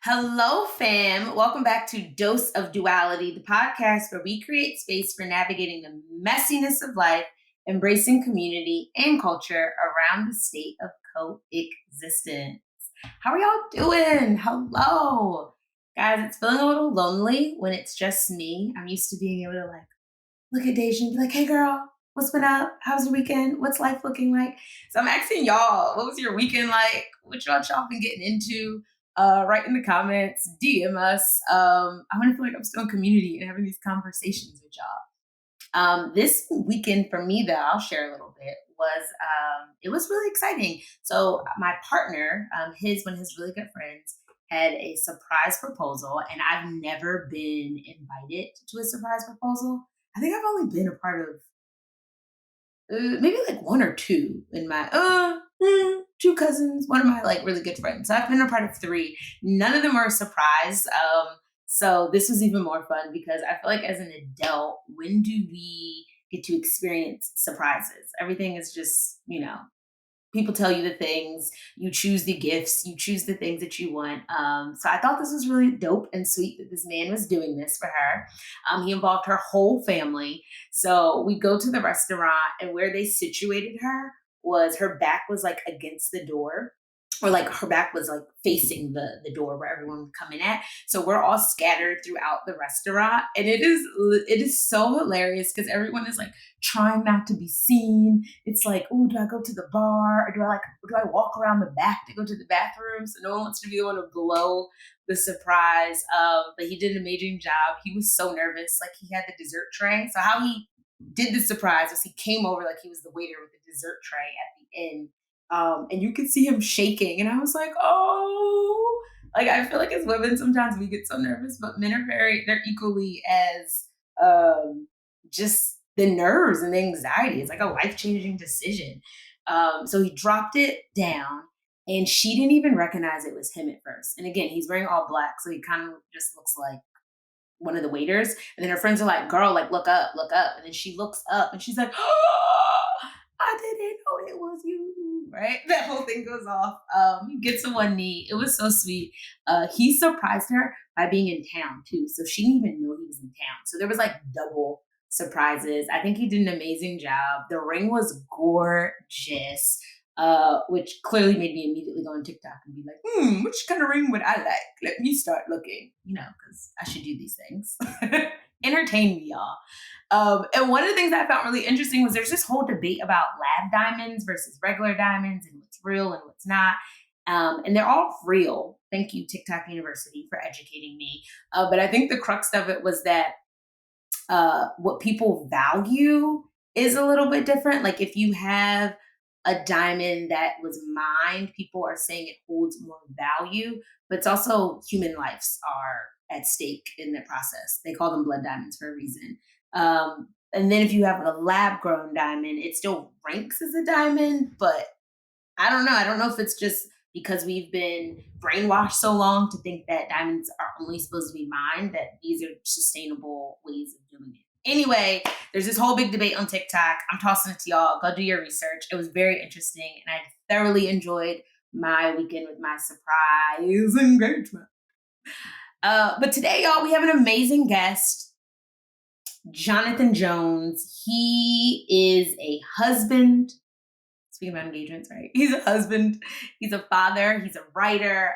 Hello, fam. Welcome back to Dose of Duality, the podcast where we create space for navigating the messiness of life, embracing community and culture around the state of coexistence. How are y'all doing? Hello. Guys, it's feeling a little lonely when it's just me. I'm used to being able to look at Deja and be like, hey girl, what's been up? How's your weekend? What's life looking like? So I'm asking y'all, what was your weekend like? What y'all been getting into? Write in the comments, DM us. I want to feel like I'm still in community and having these conversations with y'all. This weekend for me, though, I'll share a little bit, was it was really exciting. So my partner, one of his really good friends, had a surprise proposal, and I've never been invited to a surprise proposal. I think I've only been a part of maybe like one or two in my two cousins, one of my really good friends. So I've been a part of three. None of them are a surprise. So this was even more fun because I feel like as an adult, when do we get to experience surprises? Everything is just, people tell you the things, you choose the gifts, you choose the things that you want. So I thought this was really dope and sweet that this man was doing this for her. He involved her whole family. So we go to the restaurant, and where they situated her was her back was like against the door, or like her back was like facing the door where everyone would come in at. So we're all scattered throughout the restaurant, and it is so hilarious because everyone is like trying not to be seen. It's like, oh, do I go to the bar, or do I walk around the back to go to the bathroom? So no one wants to be the one to blow the surprise. But he did an amazing job. He was so nervous. Like, he had the dessert tray. So how he did the surprise was he came over like he was the waiter with the dessert tray at the end, and you could see him shaking. And I was like, oh, like, I feel like as women, sometimes we get so nervous, but men they're equally as just the nerves and the anxiety. It's like a life changing decision. So he dropped it down, and she didn't even recognize it was him at first. And again, he's wearing all black, so he kind of just looks like one of the waiters. And then her friends are like, girl, like, look up, look up. And then she looks up and she's like, oh, I didn't know it was you. Right? That whole thing goes off. He gets on one knee. It was so sweet. He surprised her by being in town too. So she didn't even know he was in town. So there was like double surprises. I think he did an amazing job. The ring was gorgeous. Which clearly made me immediately go on TikTok and be like, which kind of ring would I like? Let me start looking, because I should do these things. Entertain me, y'all. And one of the things that I found really interesting was there's this whole debate about lab diamonds versus regular diamonds and what's real and what's not. And they're all real. Thank you, TikTok University, for educating me. But I think the crux of it was that what people value is a little bit different. Like, if you have a diamond that was mined, people are saying it holds more value, but it's also human lives are at stake in the process. They call them blood diamonds for a reason. And then if you have a lab grown diamond, it still ranks as a diamond, but I don't know. I don't know if it's just because we've been brainwashed so long to think that diamonds are only supposed to be mined, that these are sustainable ways of doing it. Anyway, there's this whole big debate on TikTok. I'm tossing it to y'all. Go do your research. It was very interesting, and I thoroughly enjoyed my weekend with my surprise engagement. But today, y'all, we have an amazing guest, Jonathan Jones. He is a husband. Speaking about engagements, right? He's a husband, he's a father, he's a writer,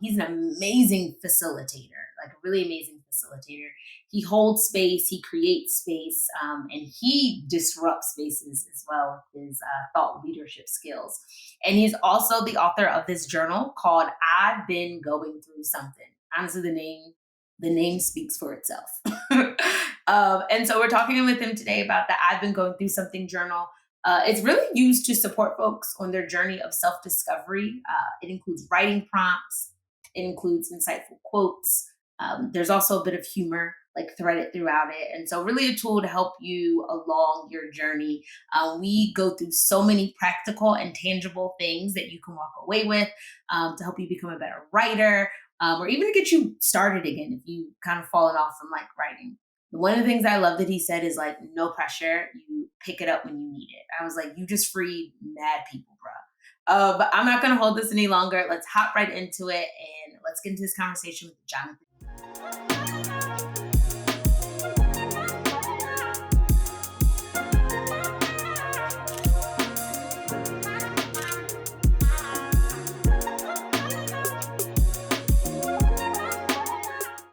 he's an amazing facilitator, like a really amazing facilitator. He holds space, he creates space, and he disrupts spaces as well with his thought leadership skills. And he's also the author of this journal called I've Been Going Through Something. Honestly, the name speaks for itself. And so we're talking with him today about the I've Been Going Through Something journal. It's really used to support folks on their journey of self-discovery. It includes writing prompts. It includes insightful quotes. There's also a bit of humor threaded throughout it. And so really a tool to help you along your journey. We go through so many practical and tangible things that you can walk away with to help you become a better writer, or even to get you started again if you've kind of fallen off from writing. One of the things I love that he said is no pressure. You pick it up when you need it. I was like, you just freed mad people, bro. But I'm not going to hold this any longer. Let's hop right into it and minute. Let's get into this conversation with Jonathan.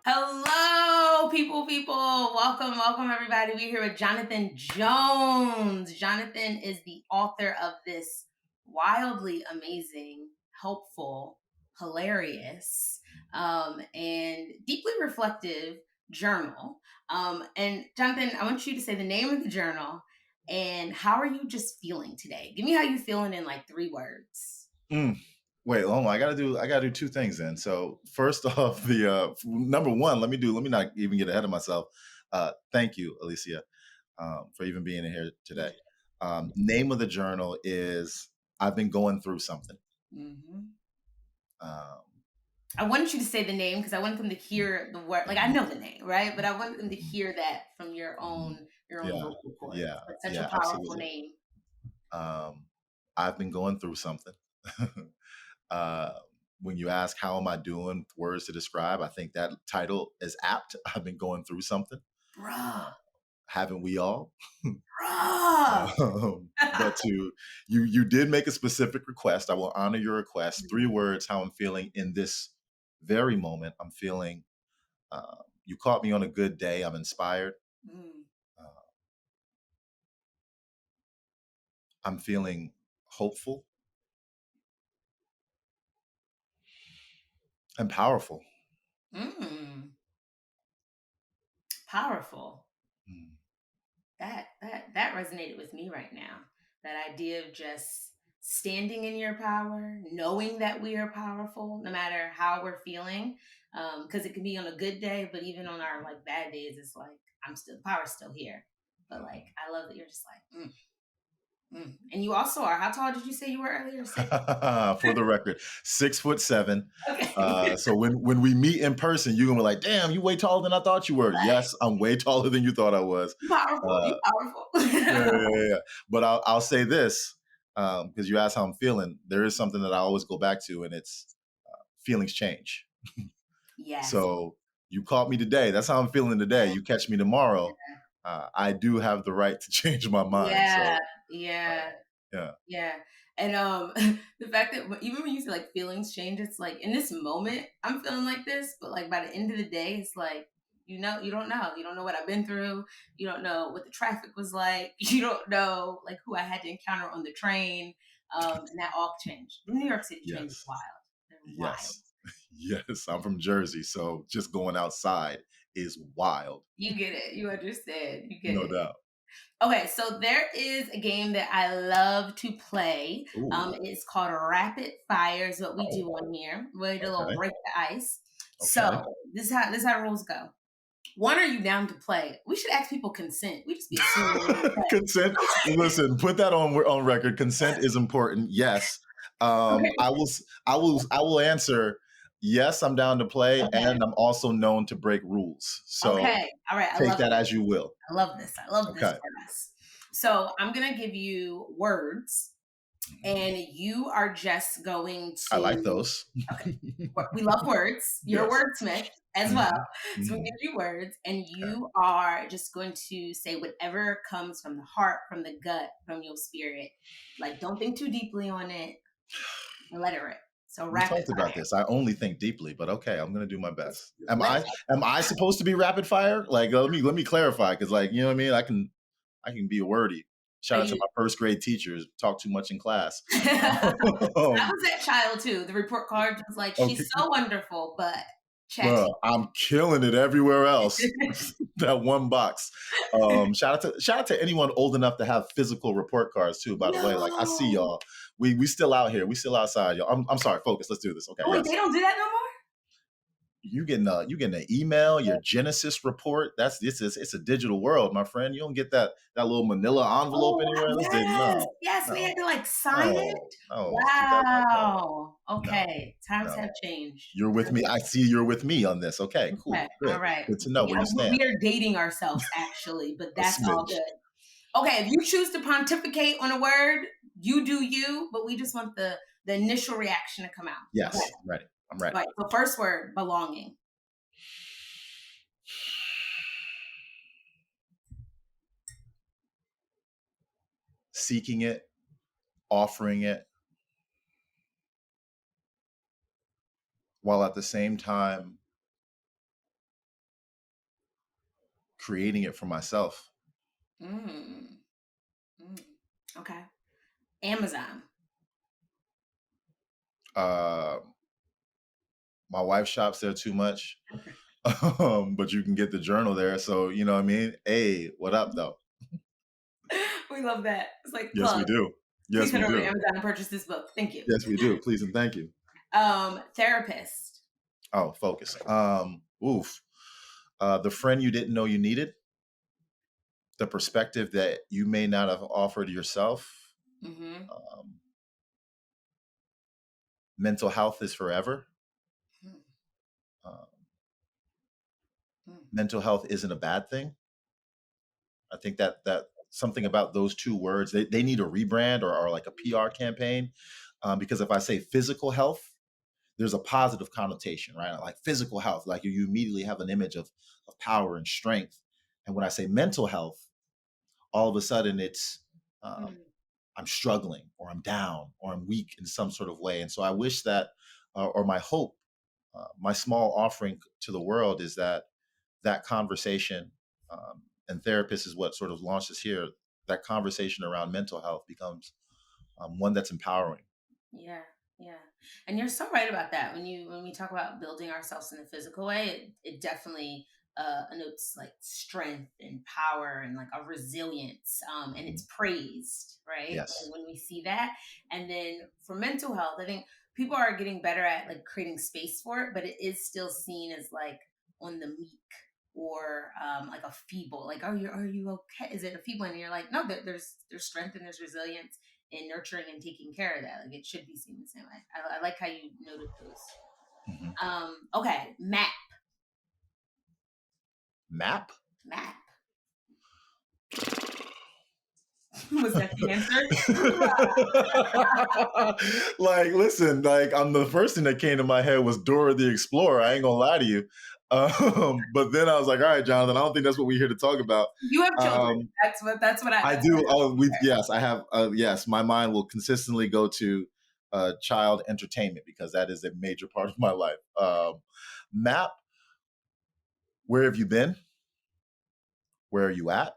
Hello, people. Welcome, everybody. We're here with Jonathan Jones. Jonathan is the author of this wildly amazing, helpful, hilarious, and deeply reflective journal. And Jonathan, I want you to say the name of the journal and how are you just feeling today? Give me how you feeling in like 3 words. Wait, hold on. I gotta do 2 things then. So first off, the number one, let me not even get ahead of myself. Thank you, Alicia, for even being in here today. Name of the journal is I've Been Going Through Something. Mm-hmm. I wanted you to say the name because I wanted them to hear the word. Like I know the name, right? But I wanted them to hear that from your own vocal cords. Yeah, it's such a powerful absolutely. Name. I've been going through something. When you ask how am I doing, words to describe, I think that title is apt. I've been going through something. Bruh. Haven't we all? Bruh. But you did make a specific request. I will honor your request. 3 words, how I'm feeling in this very moment. I'm feeling, you caught me on a good day. I'm inspired. I'm feeling hopeful. And powerful. Powerful. That resonated with me right now. That idea of just standing in your power, knowing that we are powerful, no matter how we're feeling. Because it can be on a good day, but even on our like bad days, it's like the power's still here. But like I love that you're just like. And you also are. How tall did you say you were earlier? For the record, 6'7". Okay. So when we meet in person, you're gonna be like, "Damn, you way taller than I thought you were." Right. Yes, I'm way taller than you thought I was. You're powerful. Yeah. But I'll say this because you asked how I'm feeling. There is something that I always go back to, and it's feelings change. Yes. So you caught me today. That's how I'm feeling today. You catch me tomorrow. I do have the right to change my mind. Yeah. So, yeah. And the fact that even when you say like feelings change, it's like in this moment I'm feeling like this, but like by the end of the day, it's like you don't know what I've been through. You don't know what the traffic was like. You don't know like who I had to encounter on the train. And that all changed. The New York City train is wild. They're wild. Yes, I'm from Jersey, so just going outside is wild. You get it. You understand. You get it. No doubt. Okay, so there is a game that I love to play. It's called Rapid Fire is what we do on here. We do a little break the ice. Okay. So this is how the rules go. 1, are you down to play? We should ask people consent. We just be assuming consent. Listen, put that on record. Consent is important. Yes. Okay. I will answer. Yes, I'm down to play, and I'm also known to break rules. So okay, all right. Take that as you will. I love this. This for us. So I'm gonna give you words, and you are just going to. I like those. Okay, we love words. You're a wordsmith as well. So we give you words, and you are just going to say whatever comes from the heart, from the gut, from your spirit. Like, don't think too deeply on it. And let it rip. So we talked about this. I only think deeply, but okay, I'm gonna do my best. Am I supposed to be rapid fire? Like, let me clarify, because like, you know what I mean. I can be a wordy. Shout out to my first grade teachers. Talk too much in class. I was that child too. The report card was like, she's so wonderful, but Bro, I'm killing it everywhere else. That one box. Shout out to anyone old enough to have physical report cards too. By the way, like I see y'all. We still out here. We still outside, y'all. I'm sorry, focus. Let's do this. Okay. Wait, they don't do that no more? You getting an email, your Genesis report. It's a digital world, my friend. You don't get that little manila envelope anywhere. Yes, we had to like sign it. Wow. Okay. Times have changed. You're with me. I see you're with me on this. Okay, cool. Okay. Good. All right. Good to know where you stand. We are dating ourselves actually, but that's all good. Okay, if you choose to pontificate on a word, you do you, but we just want the initial reaction to come out. Yes, okay. Ready. I'm ready. All right. So first word, belonging. Seeking it, offering it, while at the same time creating it for myself. Mm. Mm. Okay. Amazon. Uh, my wife shops there too much, but you can get the journal there. So, you know what I mean? Hey, what up, though? We love that. It's like Yes, we plug. do. Please Yes, head we over to do. Amazon and purchase this book. Thank you. Yes, we do. Please and thank you. Therapist. Oh, focus. Oof. The friend you didn't know you needed, the perspective that you may not have offered yourself. Mm-hmm. Mental health is forever. Mental health isn't a bad thing. I think that something about those two words, they need a rebrand or like a PR campaign. Because if I say physical health, there's a positive connotation, right? Like physical health, like you immediately have an image of power and strength. And when I say mental health, all of a sudden it's I'm struggling or I'm down or I'm weak in some sort of way. And so I wish that, or my hope, my small offering to the world is that conversation, and therapist is what sort of launches here, that conversation around mental health becomes one that's empowering. Yeah, yeah. And you're so right about that. When we talk about building ourselves in a physical way, it definitely notes like strength and power and like a resilience. And it's praised, right? Yes. When we see that. And then for mental health, I think people are getting better at like creating space for it, but it is still seen as like on the meek or like a feeble. Like, are you okay? Is it a feeble? And you're like, no, there's strength and there's resilience in nurturing and taking care of that. Like it should be seen the same way. I like how you noted those. Okay, map. Map. Map. Was that the answer? Like, listen, like the first thing that came to my head was Dora the Explorer. I ain't gonna lie to you. But then I was like, all right, Jonathan, I don't think that's what we're here to talk about. You have children. That's what I do. Yes, I have. Yes, my mind will consistently go to child entertainment because that is a major part of my life. Map. Where have you been? Where are you at?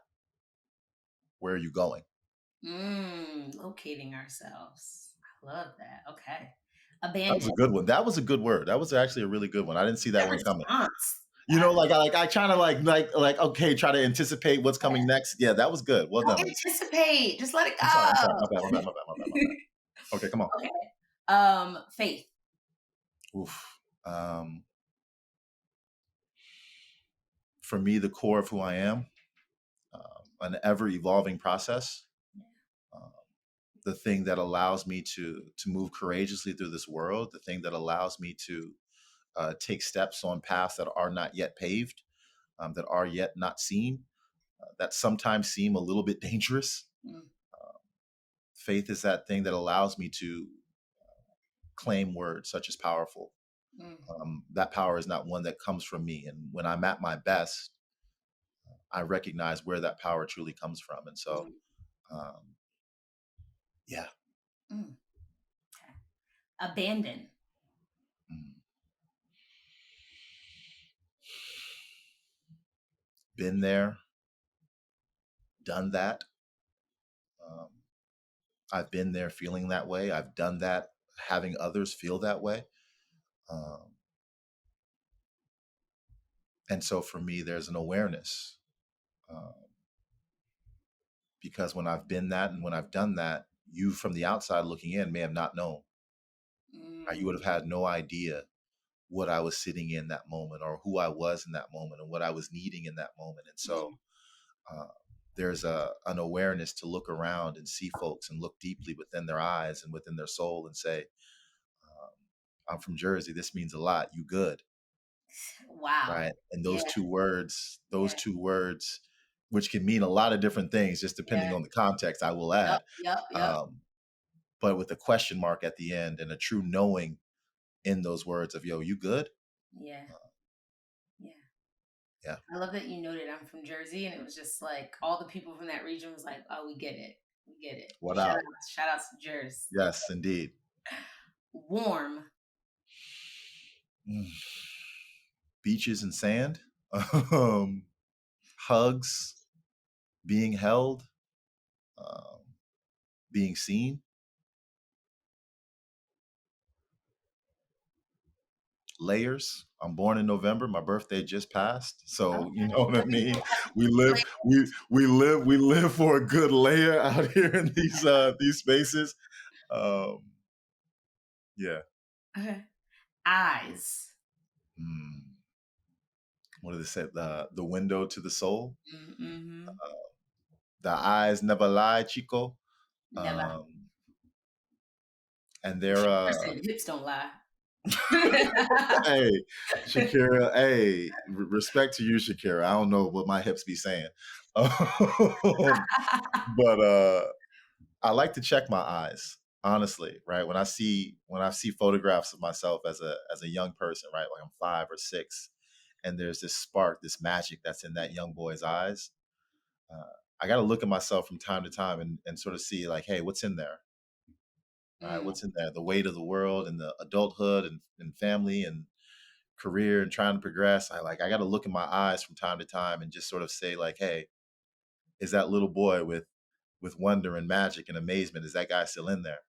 Where are you going? Locating ourselves. I love that. Okay. That was a Abandon. good one. That was a good word. That was actually a really good one. I didn't see that one coming. Response. You know, I trying to like okay, try to anticipate what's coming next. Yeah, that was good. Well done. Anticipate. Just let it go. I'm sorry. My bad. Okay, come on. Okay. Faith. Oof. For me, the core of who I am, an ever evolving process. The thing that allows me to move courageously through this world, the thing that allows me to take steps on paths that are not yet paved, that are yet not seen, that sometimes seem a little bit dangerous. Faith is that thing that allows me to claim words such as powerful. That power is not one that comes from me. And when I'm at my best, I recognize where that power truly comes from. And so, yeah. Okay. Abandon. Been there, done that. I've been there feeling that way. I've done that having others feel that way. And so for me, there's an awareness. Because when I've been that and when I've done that, you from the outside looking in may have not known. You would have had no idea what I was sitting in that moment or who I was in that moment and what I was needing in that moment. And so there's an awareness to look around and see folks and look deeply within their eyes and within their soul and say, I'm from Jersey. This means a lot. You good. Wow. Right. And those two words, which can mean a lot of different things, just depending on the context, I will add. Yep. But with a question mark at the end and a true knowing in those words of, yo, you good? Yeah. Yeah. Yeah. I love that you noted I'm from Jersey, and it was just like all the people from that region was like, oh, we get it. We get it. What Shout up? outs. Shout outs to Jersey. Yes, indeed. Warm. Beaches and sand, hugs, being held, being seen. Layers. I'm born in November. My birthday just passed, so you know what I mean. We live for a good layer out here in these spaces. Yeah. Okay. Eyes. What do they say? The window to the soul. Mm-hmm. The eyes never lie, Chico. Never. And they're hips don't lie. Hey, Shakira. Hey, respect to you, Shakira. I don't know what my hips be saying, but I like to check my eyes. Honestly, right? When I see photographs of myself as a young person, right? Like I'm 5 or 6, and there's this spark, this magic that's in that young boy's eyes. I got to look at myself from time to time and sort of see like, hey, what's in there? Right? What's in there? The weight of the world and the adulthood and family and career and trying to progress. I got to look in my eyes from time to time and just sort of say like, hey, is that little boy with wonder and magic and amazement, is that guy still in there?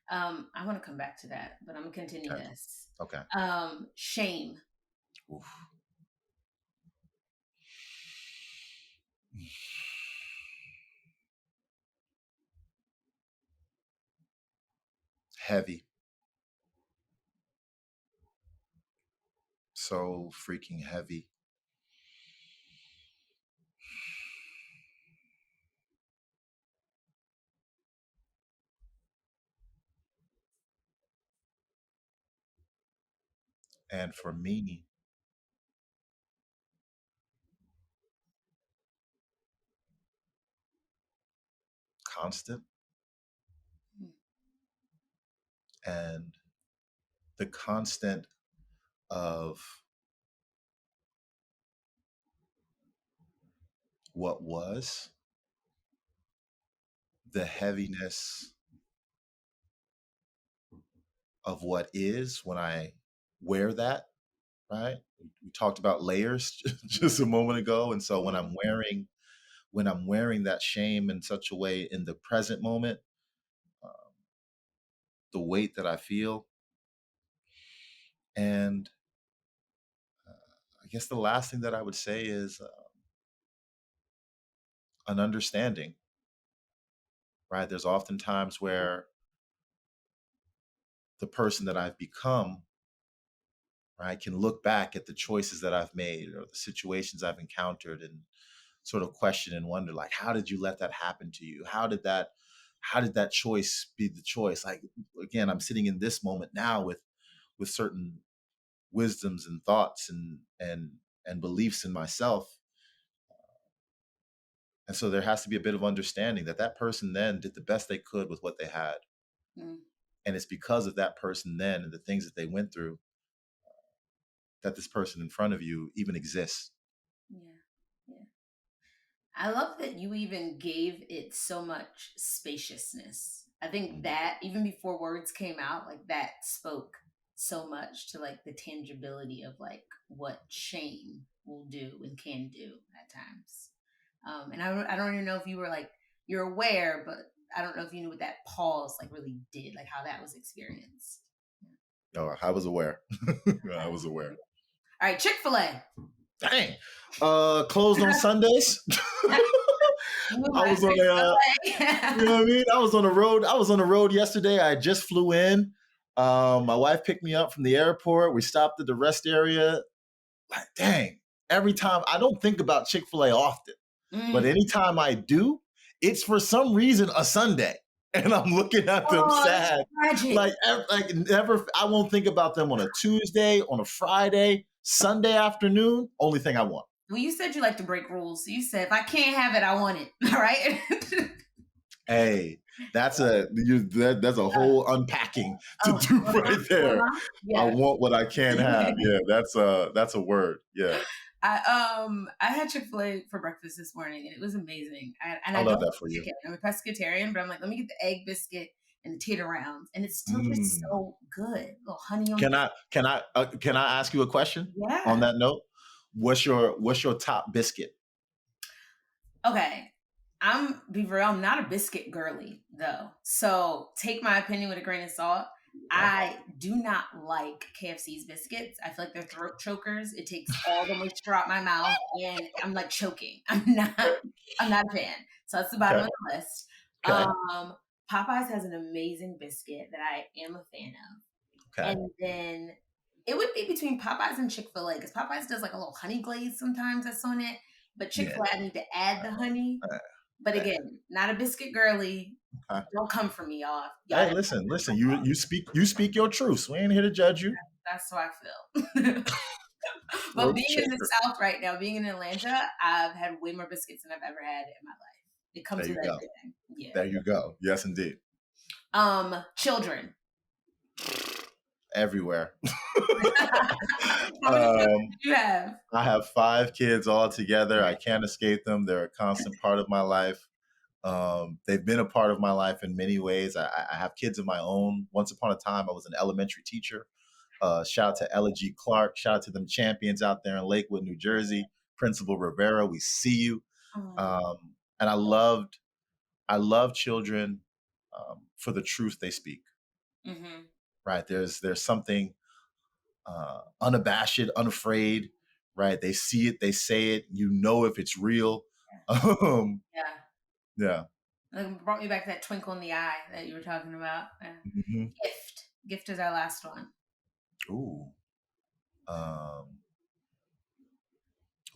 I want to come back to that, but I'm gonna continue Okay. this. Okay. Shame. Oof. Heavy. So freaking heavy. And for me, constant. And the constant of what was, the heaviness of what is when I wear that, right? We talked about layers just a moment ago. And so when I'm wearing that shame in such a way in the present moment, the weight that I feel. And I guess the last thing that I would say is an understanding, right? There's often times where the person that I've become, right, can look back at the choices that I've made or the situations I've encountered and sort of question and wonder, like, how did you let that happen to you? How did that choice be the choice? Like, again, I'm sitting in this moment now with certain wisdoms and thoughts and beliefs in myself. And so there has to be a bit of understanding that that person then did the best they could with what they had. And it's because of that person then and the things that they went through that this person in front of you even exists. Yeah. I love that you even gave it so much spaciousness. I think that even before words came out, like that spoke so much to like the tangibility of like what shame will do and can do at times. And I don't even know if you were like, you're aware, but I don't know if you knew what that pause like really did, like how that was experienced. Oh, I was aware. I was aware. All right, Chick-fil-A. Dang. Closed on Sundays. I was on you know what I mean? I was on the road yesterday. I just flew in. My wife picked me up from the airport. We stopped at the rest area. Like, dang, every time I don't think about Chick-fil-A often, but anytime I do, it's for some reason a Sunday. And I'm looking at them sad. Like never, I won't think about them on a Tuesday, on a Friday, Sunday afternoon. Only thing I want. Well, you said you like to break rules. You said, if I can't have it, I want it. All right. Hey, that's a whole unpacking to Oh, do right there. I yeah. want what I can't have. Yeah, that's a word. Yeah, I had Chick-fil-A for breakfast this morning and it was amazing. And I I love don't that eat for you. chicken. I'm a pescatarian, but I'm like, let me get the egg biscuit and the tater rounds, and it's still just Mm. so good. A little honey on Can I ask you a question on yeah. that note? What's your top biscuit? Okay. Be real, I'm not a biscuit girly though. So take my opinion with a grain of salt. Okay. I do not like KFC's biscuits. I feel like they're throat chokers. It takes all the moisture out my mouth and I'm like choking. I'm not a fan. So that's the bottom Okay. of the list. Okay. Popeyes has an amazing biscuit that I am a fan of. Okay. And then it would be between Popeyes and Chick-fil-A because Popeyes does like a little honey glaze sometimes that's on it. But Yeah. Chick-fil-A, I need to add the honey. Uh, But uh, again, not a biscuit girly. okay. Don't come for me, y'all. Y'all Hey, didn't. listen. You speak your truths. We ain't here to judge you. That's how I feel. But Throat being in the choker. South right now, being in Atlanta, I've had way more biscuits than I've ever had in my life. It There comes you with go. everything. Yeah. There you go. Yes, indeed. Children. Everywhere. How many children um, do you have? I have 5 kids all together. I can't escape them. They're a constant part of my life. They've been a part of my life in many ways. I have kids of my own. Once upon a time, I was an elementary teacher. Shout out to Ella G. Clark. Shout out to them champions out there in Lakewood, New Jersey. Principal Rivera, we see you. Oh, And I love children for the truth they speak. mm-hmm. Right? There's something unabashed, unafraid. Right? They see it, they say it. You know if it's real. Um, Yeah. yeah. Like, brought me back to that twinkle in the eye that you were talking about. Yeah. Hmm. Gift. Gift is our last one. Ooh. Um,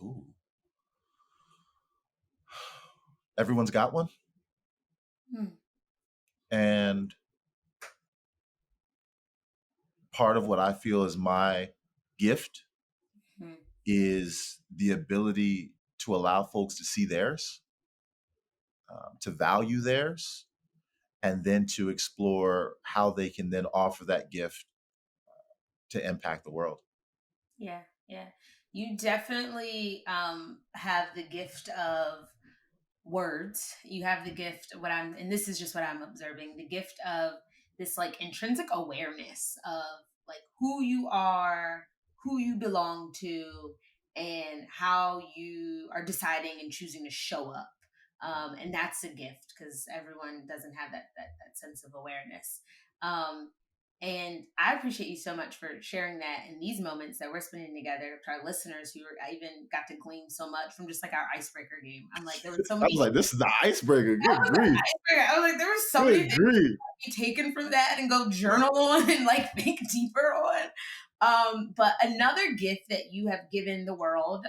ooh. Everyone's got one. Hmm. And part of what I feel is my gift Hmm. is the ability to allow folks to see theirs, to value theirs, and then to explore how they can then offer that gift to impact the world. Yeah, yeah. You definitely have the gift of words. You have the gift of and this is just what I'm observing, the gift of this like intrinsic awareness of like who you are, who you belong to, and how you are deciding and choosing to show up. And that's a gift because everyone doesn't have that sense of awareness. Um, and I appreciate you so much for sharing that in these moments that we're spending together to our listeners I even got to glean so much from just like our icebreaker game. I'm like, there were so I many was like, this is the icebreaker. that Good was an grief. icebreaker. I was like, there were so many Good things grief. to be taken from that and go journal on and like think deeper on. But another gift that you have given the world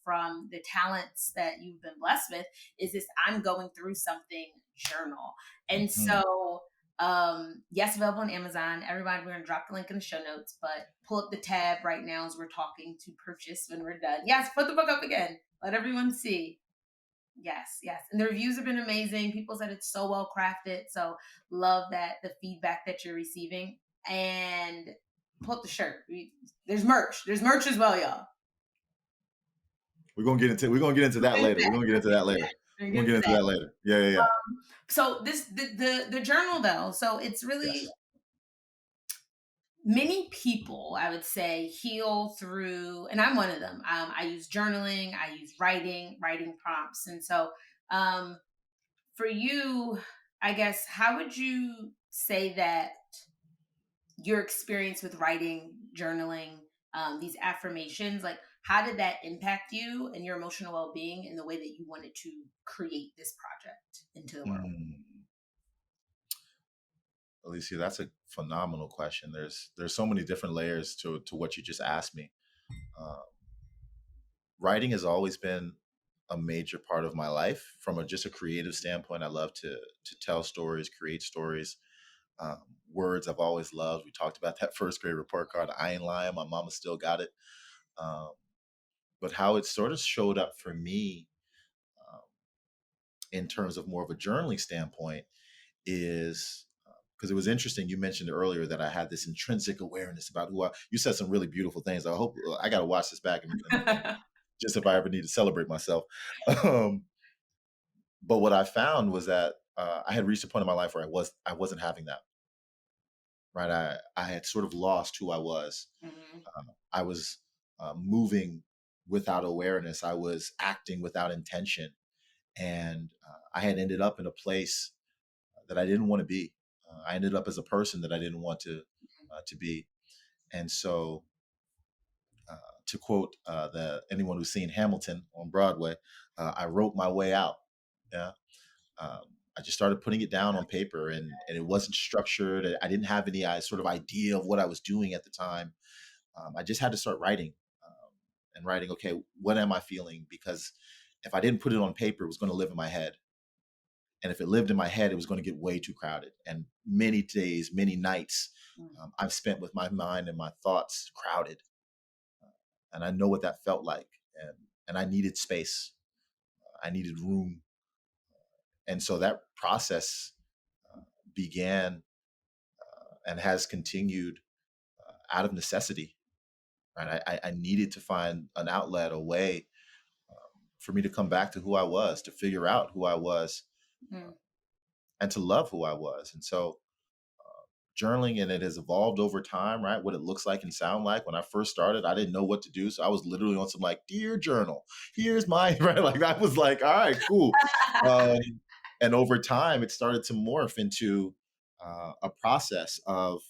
from the talents that you've been blessed with is this I'm going through something journal. And Mhm. so yes, available on Amazon. Everybody, we're gonna drop the link in the show notes, but pull up the tab right now as we're talking to purchase when we're done. Yes, put the book up again. Let everyone see. Yes, yes. And the reviews have been amazing. People said it's so well crafted. So love that the feedback that you're receiving. And pull up the shirt. There's merch. There's merch as well, y'all. We're gonna get into that later. We're gonna get into that later. We're We're gonna gonna get get to into that. that later. Yeah, yeah, yeah. So the journal though. So it's really Yes. many people, I would say, heal through, and I'm one of them. I use journaling, I use writing prompts. And so for you, I guess, how would you say that your experience with writing, journaling, these affirmations, like how did that impact you and your emotional well-being in the way that you wanted to create this project into the world? Mm. Alicia, that's a phenomenal question. There's so many different layers to what you just asked me. Um, Writing has always been a major part of my life from just a creative standpoint. I love to tell stories, create stories. Words I've always loved. We talked about that first grade report card. I ain't lying. My mama still got it. Um, but how it sort of showed up for me, um, in terms of more of a journaling standpoint is because it was interesting. You mentioned earlier that I had this intrinsic awareness about you said some really beautiful things. I hope I got to watch this back and just if I ever need to celebrate myself. Um, but what I found was that I had reached a point in my life where I wasn't having that. Right, I had sort of lost who I was. Mhm. I was moving without awareness. I was acting without intention, and I had ended up in a place that I didn't want to be. I ended up as a person that I didn't want to be. And so, uh, to quote the anyone who's seen Hamilton on Broadway, I wrote my way out. Yeah. Um, I just started putting it down on paper, and it wasn't structured. I didn't have any sort of idea of what I was doing at the time. I just had to start writing and writing, okay, what am I feeling? Because if I didn't put it on paper, it was going to live in my head. And if it lived in my head, it was going to get way too crowded. And many days, many nights I've spent with my mind and my thoughts crowded. And I know what that felt like. And I needed space, I needed room. And so that process began and has continued out of necessity. Right? I needed to find an outlet, a way for me to come back to who I was, to figure out who I was, Mm. and to love who I was. And so journaling, and it has evolved over time, right? What it looks like and sound like. When I first started, I didn't know what to do. So I was literally on some like, dear journal, here's my, right? Like I was like, all right, cool. Um, and over time, it started to morph into a process of,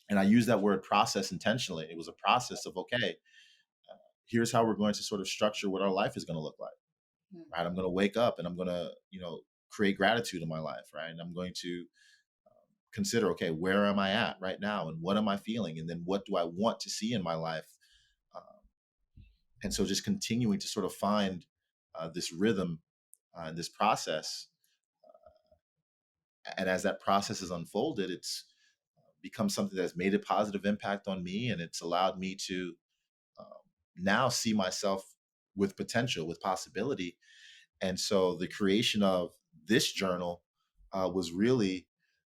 and I use that word process intentionally. It was a process of, okay, here's how we're going to sort of structure what our life is going to look like. Mm. Right? I'm going to wake up and I'm going to, create gratitude in my life, right? And I'm going to consider, okay, where am I at right now, and what am I feeling, and then what do I want to see in my life? Um, and so, just continuing to sort of find this rhythm and this process, and as that process has unfolded, it's become something that's made a positive impact on me, and it's allowed me to um, now see myself with potential, with possibility. And so the creation of this journal was really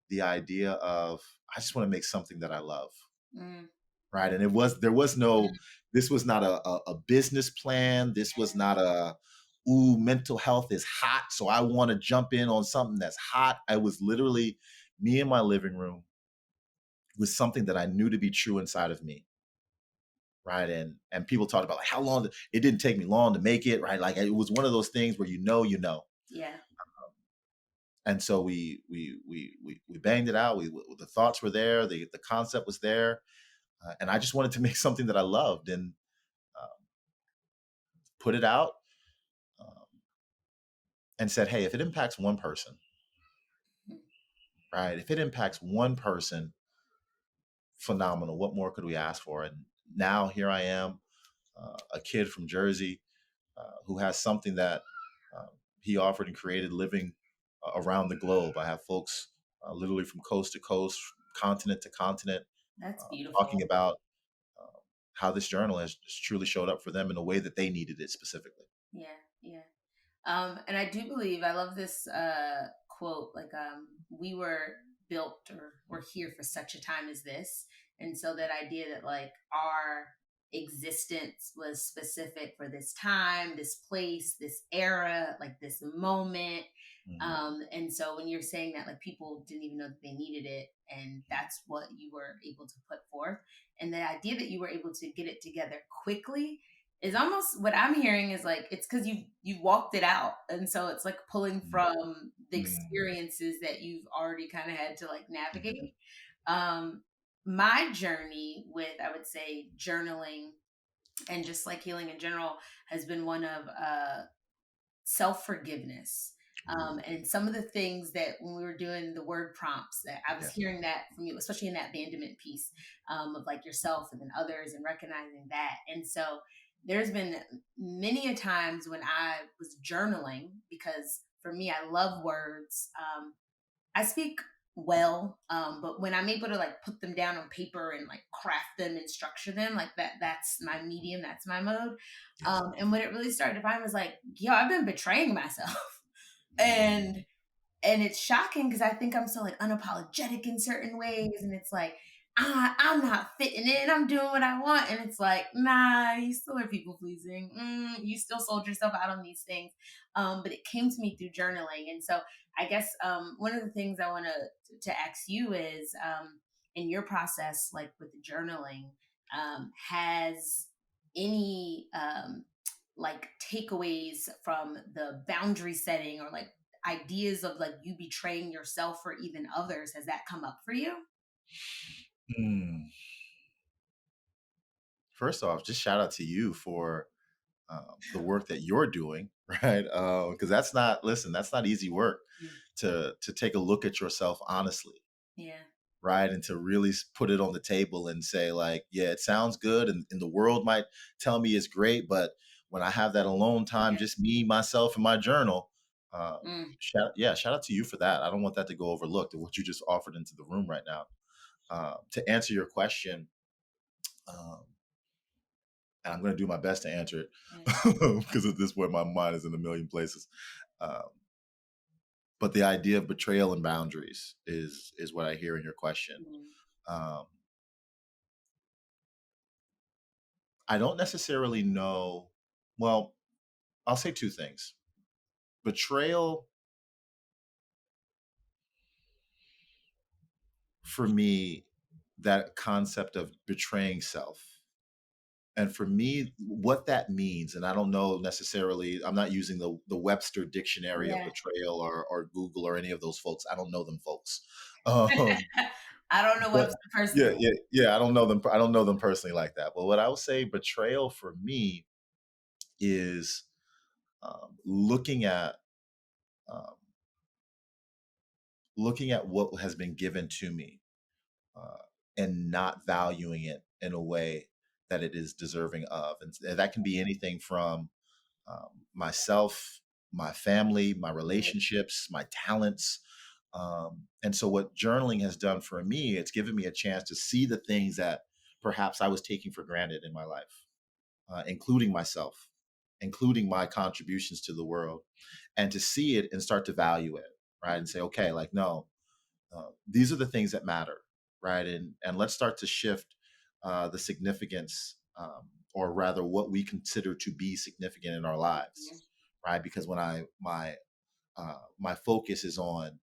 the idea of, I just want to make something that I love. Mm. Right. And there was no, this was not a business plan. This was not ooh, mental health is hot. So I want to jump in on something that's hot. I was literally me in my living room with something that I knew to be true inside of me. Right. And people talked about like how long it didn't take me long to make it. Right. Like it was one of those things where you know. Yeah. And so we banged it out. The thoughts were there, the concept was there, and I just wanted to make something that I loved and um, put it out, um, and said, hey, if it impacts one person, Mm. right? If it impacts one person, phenomenal. What more could we ask for? And now here I am, a kid from Jersey who has something that um, he offered and created, living around the globe. I have folks literally from coast to coast, continent to continent, That's talking beautiful. about um, how this journal has just truly showed up for them in a way that they needed it specifically. Yeah. Yeah. And I do believe I love this quote, like we were built or we're here for such a time as this. And so that idea that like our existence was specific for this time, this place, this era, like this moment. Mhm. And so when you're saying that, like people didn't even know that they needed it, and that's what you were able to put forth. And the idea that you were able to get it together quickly is almost what I'm hearing is like it's because you walked it out, and so it's like pulling from the Mhm. experiences that you've already kind of had to like Mhm. navigate. My journey with, I would say, journaling and just like healing in general has been one of self forgiveness. Ooh, And some of the things that when we were doing the word prompts, that I was yes. hearing that from you, especially in that abandonment piece of like yourself and then others and recognizing that. And so there's been many a times when I was journaling because for me, I love words. I speak well, but when I'm able to like put them down on paper and like craft them and structure them like that, that's my medium, that's my mode. Yes. And what it really started to find was like, yo, I've been betraying myself and and it's shocking because I think I'm so like unapologetic in certain ways, and it's like I'm not fitting in. I'm doing what I want, and it's like, nah, you still are people pleasing. You still sold yourself out on these things. But it came to me through journaling, and so I guess one of the things I want to ask you is in your process, like with the journaling, has any like takeaways from the boundary setting or like ideas of like you betraying yourself or even others, has that come up for you? Mm. First off, just shout out to you for the work that you're doing, right? Because that's not, listen, that's not easy work Mm. to take a look at yourself honestly, Yeah. right? And to really put it on the table and say, like, yeah, it sounds good, and the world might tell me it's great, but when I have that alone time, Yeah. just me, myself, and my journal, Mm. shout out to you for that. I don't want that to go overlooked. And what you just offered into the room right now. To answer your question, um, and I'm going to do my best to answer it Yeah. because at this point my mind is in a million places. Um, but the idea of betrayal and boundaries is what I hear in your question. Mm. Um, I don't necessarily know. Well, I'll say two things. Betrayal for me, that concept of betraying self. And for me, what that means, and I don't know necessarily, I'm not using the Webster dictionary of Yeah. betrayal or Google or any of those folks. I don't know them folks. Um, I don't know but Webster yeah, personally. yeah, yeah. I don't know them. I don't know them personally like that. But what I would say, betrayal for me is looking at um, looking at what has been given to me uh, and not valuing it in a way that it is deserving of, and that can be anything from myself, my family, my Mm. relationships, my talents. And so, what journaling has done for me, it's given me a chance to see the things that perhaps I was taking for granted in my life, including myself, including my contributions to the world, and to see it and start to value it, right? And say, okay, like, no, these are the things that matter, right? And let's start to shift the significance, or rather, what we consider to be significant in our lives, Mhm. right? Because when my focus is on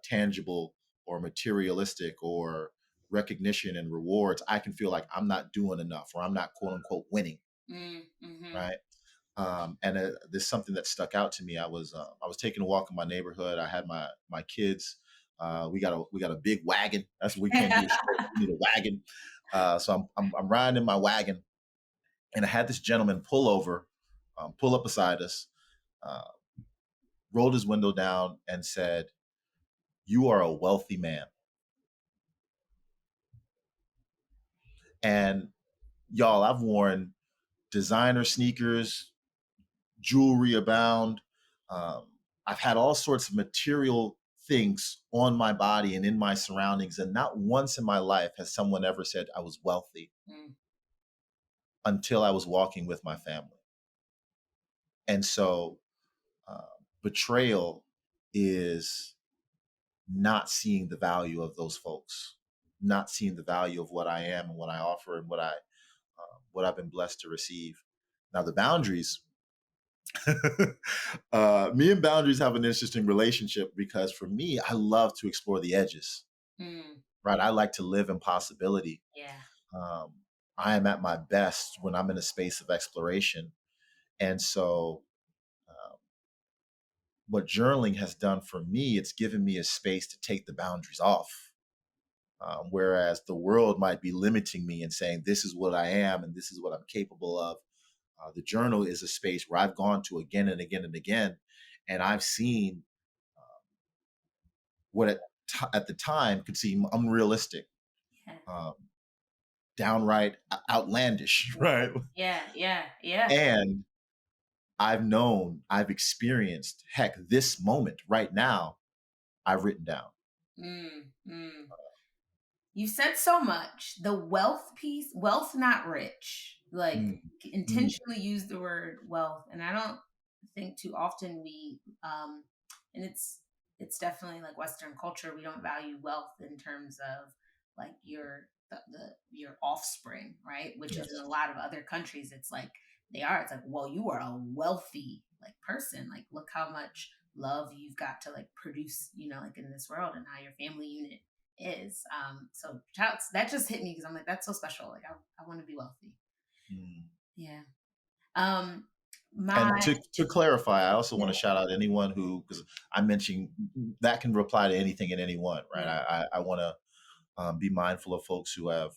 tangible or materialistic or recognition and rewards, I can feel like I'm not doing enough or I'm not quote unquote winning, Mm. Mhm. right? And there's something that stuck out to me. I was taking a walk in my neighborhood. I had my kids. We got a big wagon. That's what we can't do. A stroller. We need a wagon. So I'm riding in my wagon, and I had this gentleman pull up beside us, uh, rolled his window down, and said, "You are a wealthy man." And y'all, I've worn designer sneakers, jewelry abound. Um, I've had all sorts of material things on my body and in my surroundings. And not once in my life has someone ever said I was wealthy Mm. until I was walking with my family. And so uh, betrayal is not seeing the value of those folks, not seeing the value of what I am and what I offer and what I've been blessed to receive. Now the boundaries, me and boundaries have an interesting relationship because for me, I love to explore the edges, Mm. right? I like to live in possibility. Yeah. Um, I am at my best when I'm in a space of exploration. And so, um, what journaling has done for me, it's given me a space to take the boundaries off. Whereas the world might be limiting me and saying, this is what I am and this is what I'm capable of. The journal is a space where I've gone to again and again and again, and I've seen what at the time could seem unrealistic, Yeah. um, downright outlandish, right? Yeah. Yeah. Yeah. And I've experienced, heck, this moment right now, I've written down. Mm. Mm. You said so much. The wealth piece, wealth not rich. Like Mm, mm, intentionally use the word wealth, and I don't think too often we And it's definitely like Western culture. We don't value wealth in terms of like your offspring, right? Which is in Yes. a lot of other countries. It's like they are. It's like, well, you are a wealthy like person. Like, look how much love you've got to like produce, like in this world, and how your family unit is. So that just hit me because I'm like, that's so special. Like, I want to be wealthy. Mm. Yeah. Um, And my to clarify, I also want yeah, to shout out anyone who, because I mentioned that can reply to anything and anyone, right? yeah, I want to be mindful of folks um,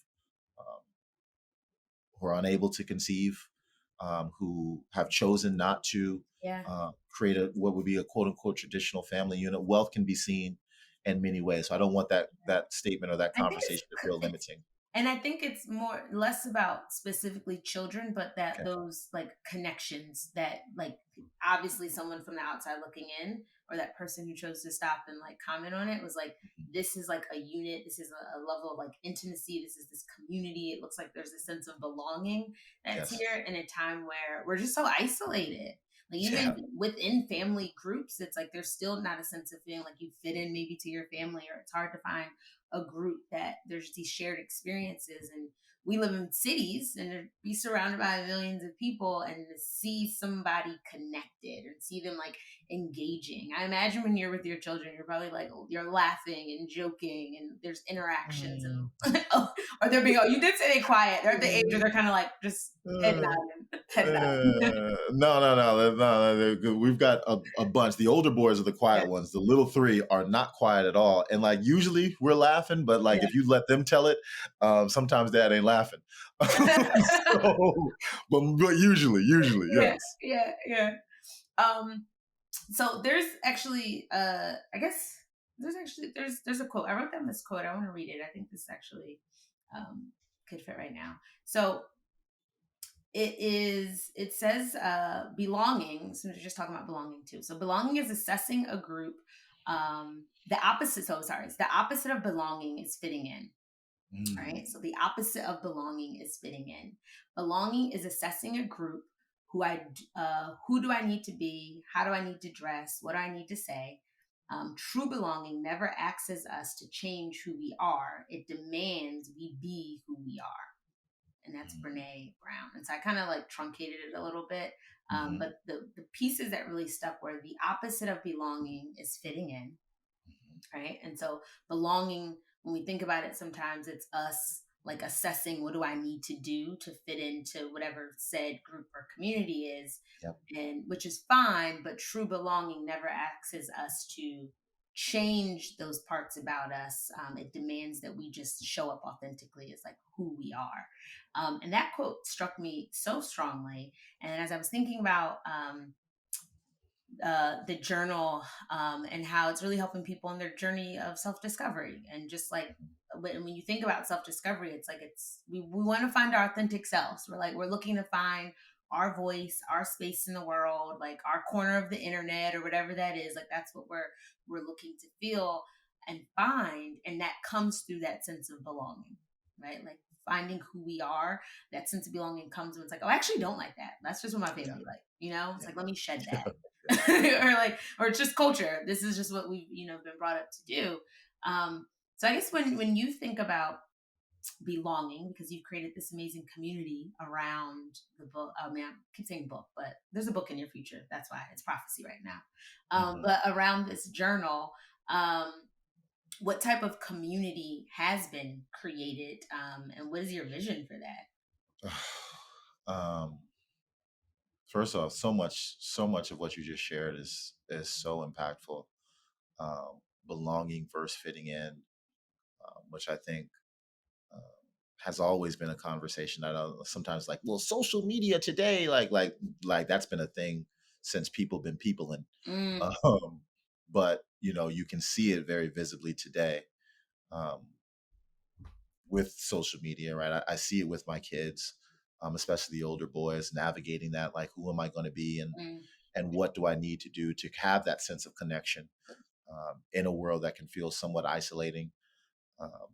who are unable to conceive, who have chosen not to yeah. create what would be a quote unquote traditional family unit. Wealth can be seen in many ways. So I don't want that statement or that I think conversation to feel it's limiting. and I think it's more less about specifically children, but that Okay. those like connections that like obviously someone from the outside looking in, or that person who chose to stop and like comment on it was like, this is like a unit, this is a level of like intimacy, this is this community. It looks like there's a sense of belonging that's Yes. here in a time where we're just so isolated. Like even Yeah. within family groups, it's like there's still not a sense of feeling like you fit in maybe to your family, or it's hard to find a group that there's these shared experiences. And we live in cities and to be surrounded by millions of people and to see somebody connected and see them like engaging. I imagine when you're with your children, you're probably like you're laughing and joking and there's interactions Mm. and or they're being, oh, you did say they quiet. They're at the age where they're kind of like just head Uh, nodding, head nodding. no. We've got a bunch. The older boys are the Yeah, quiet ones. The little three are not quiet at all. And like usually we're laughing, but like yeah. if you let them tell it, sometimes dad ain't laughing. So, but usually, Yeah, yes. yeah, yeah. Um, so there's actually I guess there's a quote. I wrote down this quote. I want to read it. I think this actually um could fit right now. So it says belonging. So we're just talking about belonging too. So belonging is assessing a group. The opposite, so sorry, it's the opposite of belonging is fitting in. Right? Mm, So the opposite of belonging is fitting in. Belonging is assessing a group who do I need to be? How do I need to dress? What do I need to say? True belonging never asks us to change who we are. It demands we be who we are. And that's mm, Brene Brown. And so I kind of like truncated it a little bit. mhm, But the pieces that really stuck were the opposite of belonging is fitting in, mhm, right? And so belonging, when we think about it, sometimes it's us like assessing what do I need to do to fit into whatever said group or community is, yep. and which is fine, but true belonging never asks us to change those parts about us. It demands that we just show up authentically as like who we are. And that quote struck me so strongly. And as I was thinking about the journal, and how it's really helping people in their journey of self-discovery, and just like Mhm, when you think about self-discovery, it's like we want to find our authentic selves. We're looking to find our voice, our space in the world, like our corner of the internet or whatever that is. Like that's what we're looking to feel and find, and that comes through that sense of belonging, right? Like finding who we are. That sense of belonging comes when it's like, oh, I actually don't like that. That's just what my yeah. family like. It's Yeah. like, let me shed that. Yeah. Or it's just culture. This is just what we've been brought up to do. So I guess when you think about belonging, because you've created this amazing community around the book. I mean, I keep saying book, but there's a book in your future. That's why it's prophecy right now. Mhm. But around this journal, um, what type of community has been created, and what is your vision for that? um, First off, so much of what you just shared is so impactful. Belonging versus fitting in, which I think uh, has always been a conversation that I sometimes like. Well, social media today, like that's been a thing since people been peopling. Mm, Um, but you can see it very visibly today um, with social media, right? I see it with my kids, especially the older boys, navigating that. Like, who am I going to be, mm. and what do I need to do to have that sense of connection in a world that can feel somewhat isolating. Um,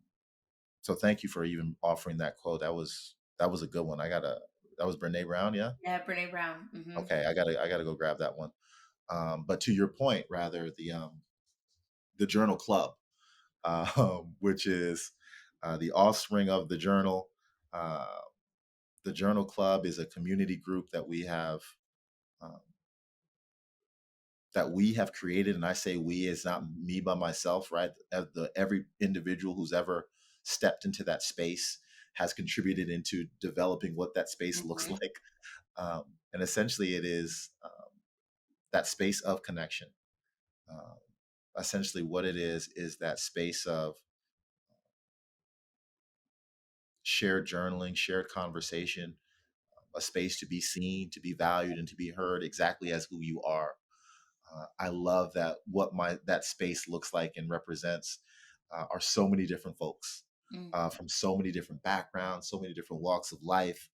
so thank you for even offering that quote. That was a good one. That was Brene Brown. Yeah. Yeah, Brene Brown. Hmm. Okay. I gotta go grab that one. But to your point, rather, the journal club, which is the offspring of the journal. Uh, the journal club is a community group um, that we have created, and I say we, it's not me by myself, right? Every individual who's ever stepped into that space has contributed into developing what that space looks Mm-hmm. like, and essentially it is that space of connection. Um, Essentially, what it is that space of shared journaling, shared conversation, a space to be seen, to be valued, and to be heard exactly as who you are. I love that what that space looks like and represents are so many different folks from so many different backgrounds, so many different walks of life,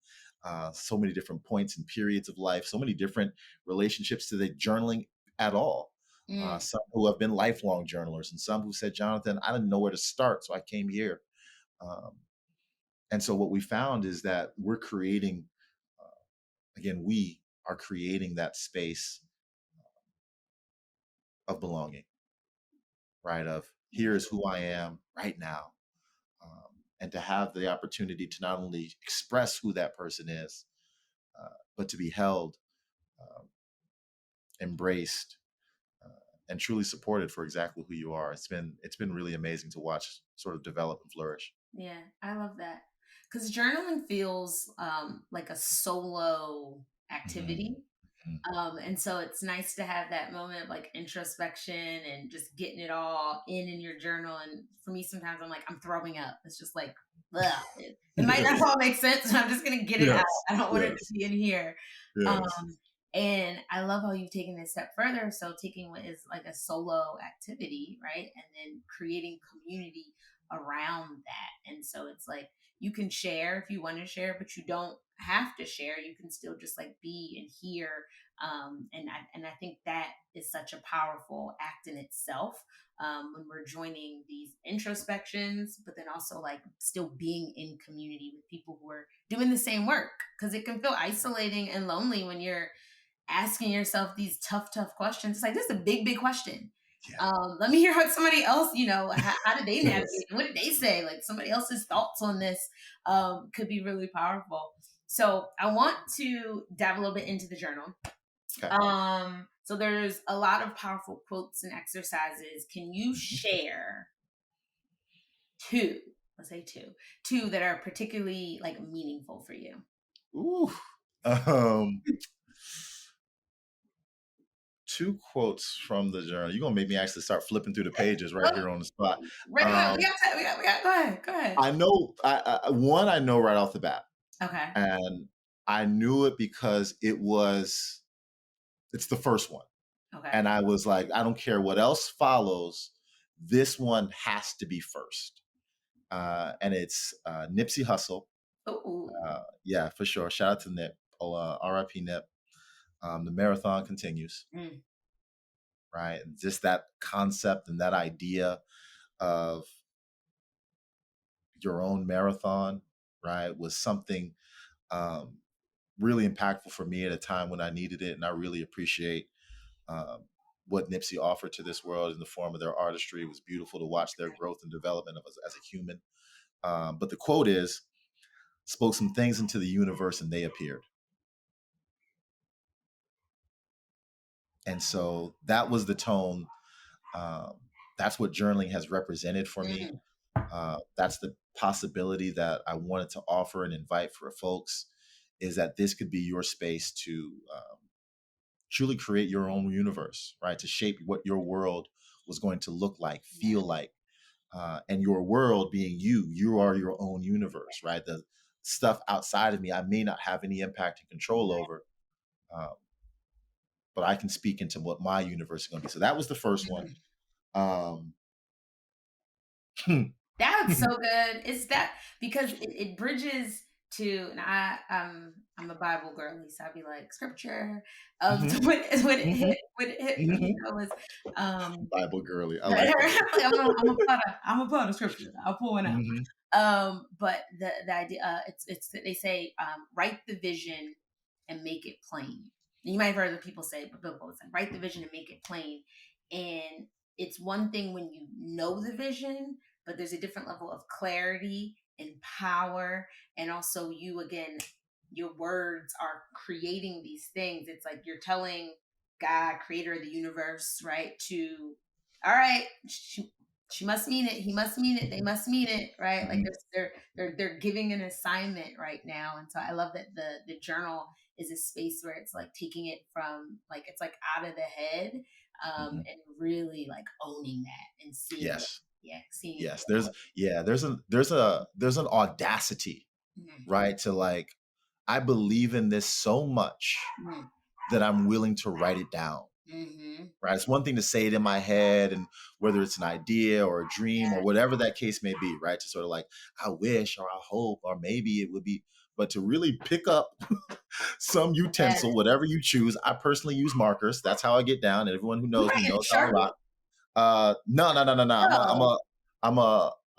so many different points and periods of life, so many different relationships to the journaling at all. Mm-hmm. Some who have been lifelong journalers, and some who said, Jonathan, I didn't know where to start, so I came here. Um, and so what we found is that we're creating, again, we are creating that space of belonging, right? Of here's who I am right now. And to have the opportunity to not only express who that person is, but to be held, um, embraced, uh, and truly supported for exactly who you are. It's been really amazing to watch sort of develop and flourish. Yeah, I love that because journaling feels like a solo Mm-hmm. activity. And so it's nice to have that moment of like introspection and just getting it all in your journal. And for me, sometimes I'm like, I'm throwing up. It's just like, ugh. It might not Yes, all make sense. So I'm just going to get it out. yes, I don't want it to yes, be in here. Um, yes. and I love how you've taken this step further. So taking what is like a solo activity, right? And then creating community around that. And so it's like, you can share if you want to share, but you don't have to share. You can still just like be and hear, and I think that is such a powerful act in itself, when we're joining these introspections, but then also like still being in community with people who are doing the same work, because it can feel isolating and lonely when you're asking yourself these tough questions. It's like, this is a big question. Yeah. Let me hear what somebody else, how did they Yes. navigate? What did they say? Like somebody else's thoughts on this could be really powerful. So I want to dive a little bit into the journal. Okay. So there's a lot of powerful quotes and exercises. Can you share two, let's say two that are particularly like meaningful for you? Ooh. Um, Two quotes from the journal. You're gonna make me actually start flipping through the pages right Oh, here on the spot. ready? We got. Go ahead. I know one I know right off the bat, Okay. and I knew it because it's the first one, Okay. and I was like, I don't care what else follows, this one has to be first, and it's Nipsey Hussle. Oh. Yeah, for sure. Shout out to Nip. Oh, R.I.P. Nip. The marathon continues, Mm. right? And just that concept and that idea of your own marathon, right, was something um, really impactful for me at a time when I needed it. And I really appreciate um, what Nipsey offered to this world in the form of their artistry. It was beautiful to watch their growth and development as a human. But the quote is, spoke some things into the universe and they appeared. And so that was the tone. Um, that's what journaling has represented for me. Mm. That's the possibility that I wanted to offer and invite for folks, is that this could be your space to truly create your own universe, right? To shape what your world was going to look like, feel like, and your world being you are your own universe, right? The stuff outside of me, I may not have any impact and control over, um, but I can speak into what my universe is going to be. So that was the first one. Um, That's so good. It's that because it bridges to, and I'm a Bible girly, so I'd be like scripture. So mhm, mhm, when it hit me, mhm. was um Bible girly. I like that. I'm a part of scripture. I'll pull one out. Mhm. But the idea, it's they say, write the vision and make it plain. you might have heard other people say, but Bill it's like, write the vision and make it plain. And it's one thing when you know the vision, but there's a different level of clarity and power. And also, you again, your words are creating these things. It's like you're telling God, creator of the universe, right? To, all right, she must mean it. He must mean it. They must mean it, right? Like Mhm. they're giving an assignment right now. And so I love that the journal is a space where it's like taking it from like it's like out of the head, Mhm. and really like owning that and seeing it. Yes. Yeah, seeing it. Yes. There's an audacity, Mm, right? To like, I believe in this so much mm, that I'm willing to write it down. mhm. Right. It's one thing to say it in my head, and whether it's an idea or a dream or whatever that case may be, right? To sort of like, I wish or I hope or maybe it would be, but to really pick up some Yes. utensil, whatever you choose. I personally use markers. That's how I get down. And everyone who knows me Right, knows how I Sharpie. rock. No, no, no, no, no.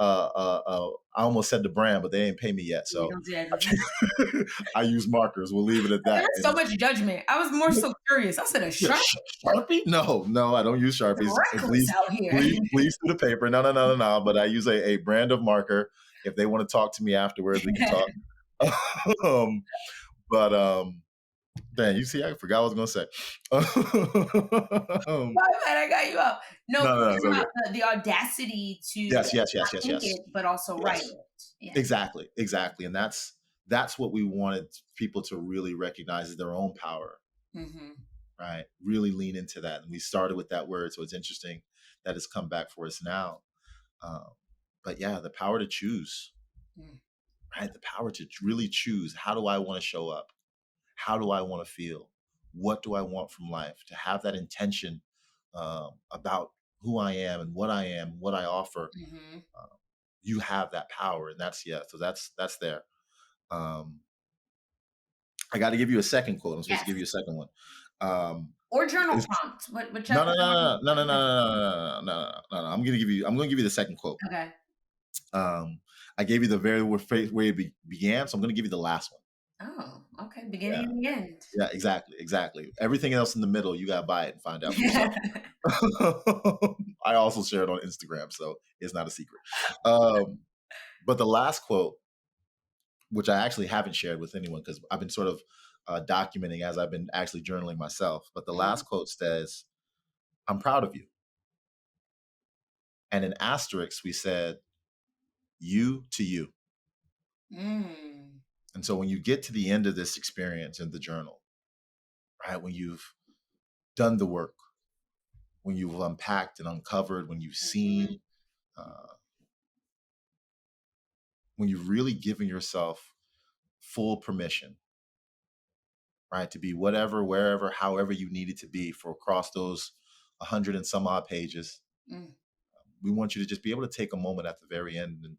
Oh, I almost said the brand, but they ain't pay me yet. you So don't do that. Don't do that. I use markers. We'll leave it at There that. was so much judgment. I was more so curious. I said a Yeah, Sharpie. Sharpie? No, no, I don't use Sharpies. Reckless Please, out here. please do the paper. No, no, no, no, no. But I use a brand of marker. If they want to talk to me afterwards, we can talk. um, but man, you see, I forgot what I was gonna say. My bad, I got you up. No, No, but no, no, it's it's all about good. the audacity to Yes, yes, not yes, yes, think yes, it, but also write yes. it. Yeah. Exactly, exactly, and that's what we wanted people to really recognize is their own power, Mm-hmm. right? Really lean into that, and we started with that word, so it's interesting that it's come back for us now. Um, but yeah, the power to choose, Mm, right? The power to really choose. How do I want to show up? How do I want to feel? What do I want from life? To have that intention about who I am, what I offer. mm-hmm. Uh, you have that power, and that's yeah. So that's there. Um, I got to give you a second quote. I'm supposed to Yes. give you a second one. Um, Or journal it's, prompt. no, Whichever no, no, one. no, no, no, no, no, no, no, no, no, no. I'm gonna give you the second quote. Okay. Um, I gave you the very way it began, so I'm gonna give you the last one. Oh, okay. Yeah, Beginning and the end. yeah, exactly, exactly. Everything else in the middle, you gotta buy it and find out for yourself. I also share it on Instagram, so it's not a secret. Um, but the last quote, which I actually haven't shared with anyone because I've been sort of documenting as I've been actually journaling myself. But the last Mm, quote says, I'm proud of you. And in asterisk, we said, you to you. mm, And so when you get to the end of this experience in the journal, right, when you've done the work, when you've unpacked and uncovered, when you've mhm, seen, uh, when you've really given yourself full permission, right, to be whatever, wherever, however you need it to be for across those 100 and some odd pages, mm. we want you to just be able to take a moment at the very end and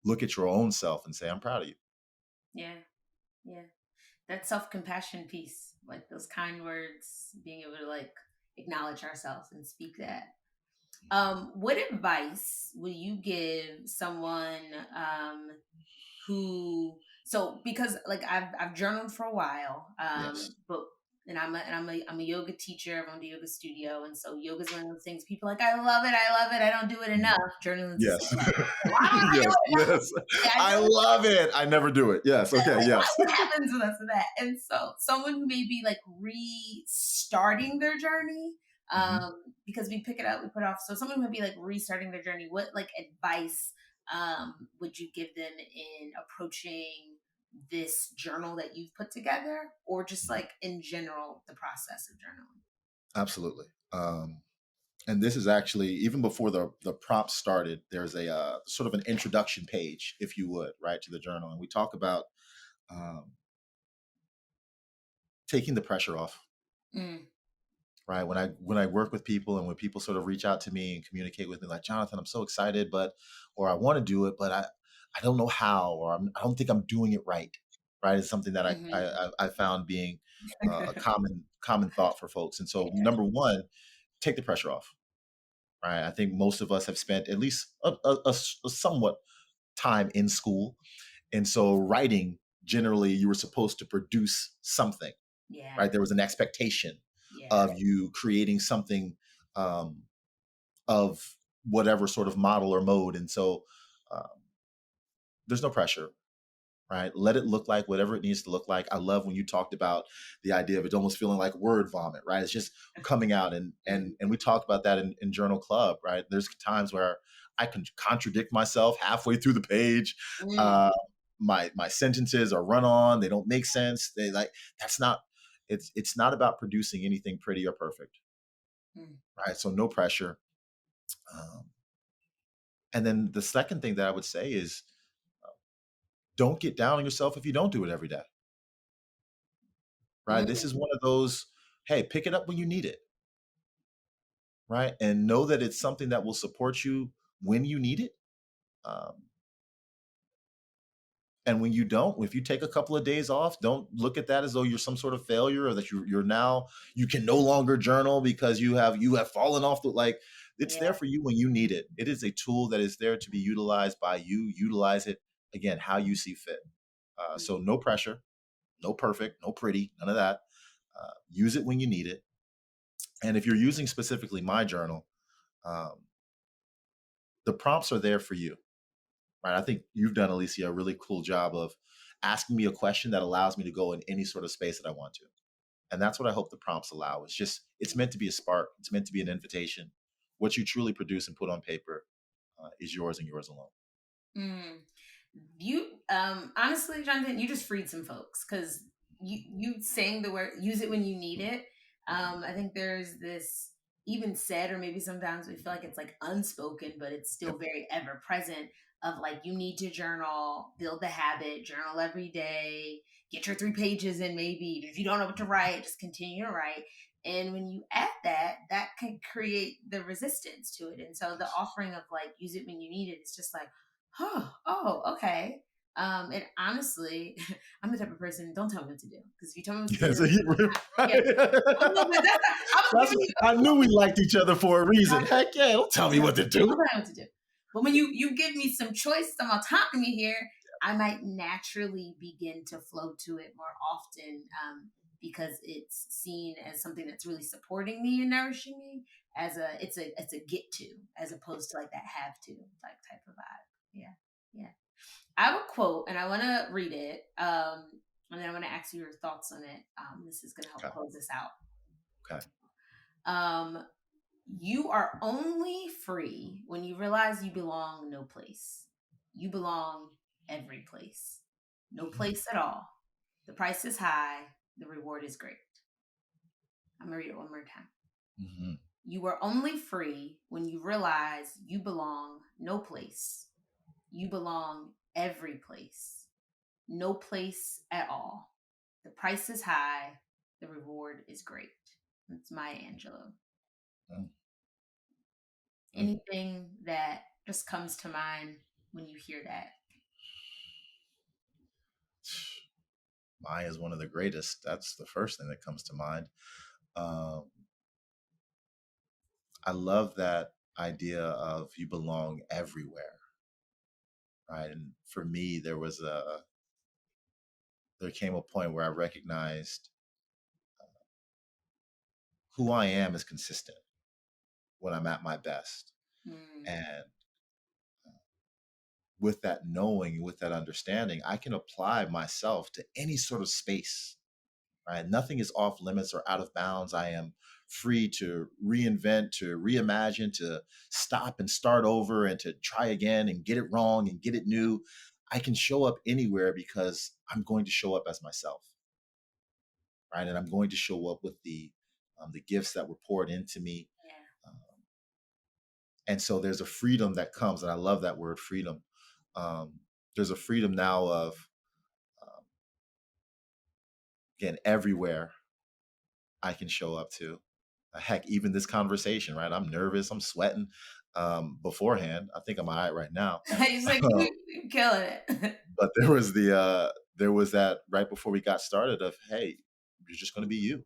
look at your own self and say, I'm proud of you. Yeah. Yeah. That self-compassion piece, like those kind words, being able to like acknowledge ourselves and speak that. What advice will you give someone who so because like I've journaled for a while, Yes. but and I'm a yoga teacher. I owned a yoga studio, and so yoga is one of those things. People are like, I love it. I don't do it Mhm. enough. Journaling's the Yes. same way. Why don't I do Yes. it enough? Yes. Yeah, I I really love it. I never do it. Yes. Okay. like Yes. what happens with us with that? And so someone who may be like restarting their journey, Mhm. because we pick it up, we put it off. So someone who might be like restarting their journey, what like advice would you give them in approaching this journal that you've put together, or just like in general the process of journaling? Absolutely. And this is actually even before the prompt started. There's a sort of an introduction page, if you would, right, to the journal, and we talk about um, taking the pressure off. Mm, Right, when I work with people and when people sort of reach out to me and communicate with me, like Jonathan, I'm so excited, but or I want to do it, but I don't know how, or I don't think I'm doing it right. Right, is something that hmm I found being a common thought for folks. And so, yeah. number one, take the pressure off. Right, I think most of us have spent at least a somewhat time in school, and so writing generally you were supposed to produce something. Yeah. right? There was an expectation Yeah. of you creating something um, of whatever sort of model or mode. And so um, there's no pressure, right? Let it look like whatever it needs to look like. I love when you talked about the idea of it almost feeling like word vomit, right? It's just coming out. And we talked about that in Journal Club, right? There's times where I can contradict myself halfway through the page. Mm. Uh, my sentences are run on, they don't make sense. They like that's not it's not about producing anything pretty or perfect, Mm. right? So no pressure. Um, and then the second thing that I would say is don't get down on yourself if you don't do it every day, right? This Mm. is one of those, hey, pick it up when you need it, right? And know that it's something that will support you when you need it. Um, and when you don't, if you take a couple of days off, don't look at that as though you're some sort of failure or that you're now you can no longer journal because you have fallen off the like. It's Yeah. there for you when you need it. It is a tool that is there to be utilized by you. Utilize it again how you see fit. So no pressure, no perfect, no pretty, none of that. Use it when you need it. And if you're using specifically my journal, um, the prompts are there for you, right? I think you've done, Alicia, a really cool job of asking me a question that allows me to go in any sort of space that I want to. And that's what I hope the prompts allow. It's meant to be a spark. It's meant to be an invitation. What you truly produce and put on paper is yours and yours alone. Mm. You honestly, Jonathan, you just freed some folks because you saying the word use it when you need it. I think there's this even said, or maybe sometimes we feel like it's like unspoken, but it's still Yep. very ever present of like you need to journal, build the habit, journal every day, get your 3 pages in maybe. If you don't know what to write, just continue to write. And when you add that, that can create the resistance to it. And so the offering of like use it when you need it, it's just like, oh, okay. And honestly, I'm the type of person. Don't tell me what to do because if you tell me what to Yeah, do, so yeah, I'm, no, but I'm that's giving you. I knew we liked each other for a reason. Heck yeah, don't tell me Yeah, what to don't do. tell me what to do. But when you give me some choice, some autonomy here, I might naturally begin to flow to it more often because it's seen as something that's really supporting me and nourishing me. As it's a get to as opposed to like that have to like type of vibe. Yeah, yeah. I have a quote and I want to read it. And then I want to ask you your thoughts on it. This is going to help Okay. close this out. Okay. Um, you are only free when you realize you belong no place. You belong every place. No place at all. The price is high. The reward is great. I'm going to read it one more time. Mm-hmm. You are only free when you realize you belong no place. You belong every place. No place at all. The price is high. The reward is great. That's Maya Angelou. Mm-hmm. Anything that just comes to mind when you hear that? Maya is one of the greatest. That's the first thing that comes to mind. Um, I love that idea of you belong everywhere, right? And for me, there came a point where I recognized who I am is consistent when I'm at my best. Mm. And with that knowing, with that understanding, I can apply myself to any sort of space, right? Nothing is off limits or out of bounds. I am free to reinvent, to reimagine, to stop and start over and to try again and get it wrong and get it new. I can show up anywhere because I'm going to show up as myself, right? And I'm going to show up with the gifts that were poured into me. Yeah. Um, and so there's a freedom that comes, and I love that word freedom. There's a freedom now of um, again everywhere I can show up to. Heck, even this conversation, right? I'm nervous, I'm sweating beforehand. I think I'm all right right now. He's like, you killing it. But there was that right before we got started of, hey, you're just going to be you.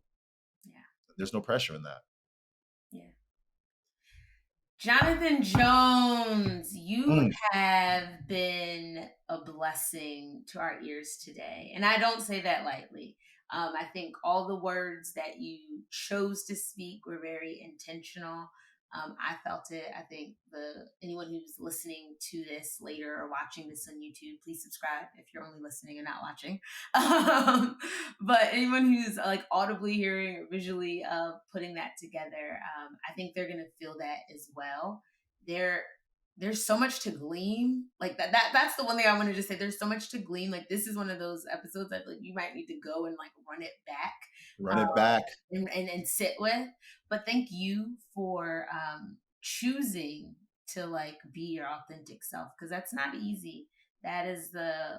Yeah. There's no pressure in that. Yeah. Jonathan Jones, you have been a blessing to our ears today. And I don't say that lightly. I think all the words that you chose to speak were very intentional. I felt it. I think anyone who's listening to this later or watching this on YouTube, please subscribe if you're only listening and not watching. But anyone who's like audibly hearing or visually putting that together, I think they're gonna feel that as well. There's so much to glean. Like that's the one thing I want to just say. There's so much to glean. Like this is one of those episodes that like you might need to go and like run it back. Run it back. And sit with. But thank you for choosing to like be your authentic self, because that's not easy. That is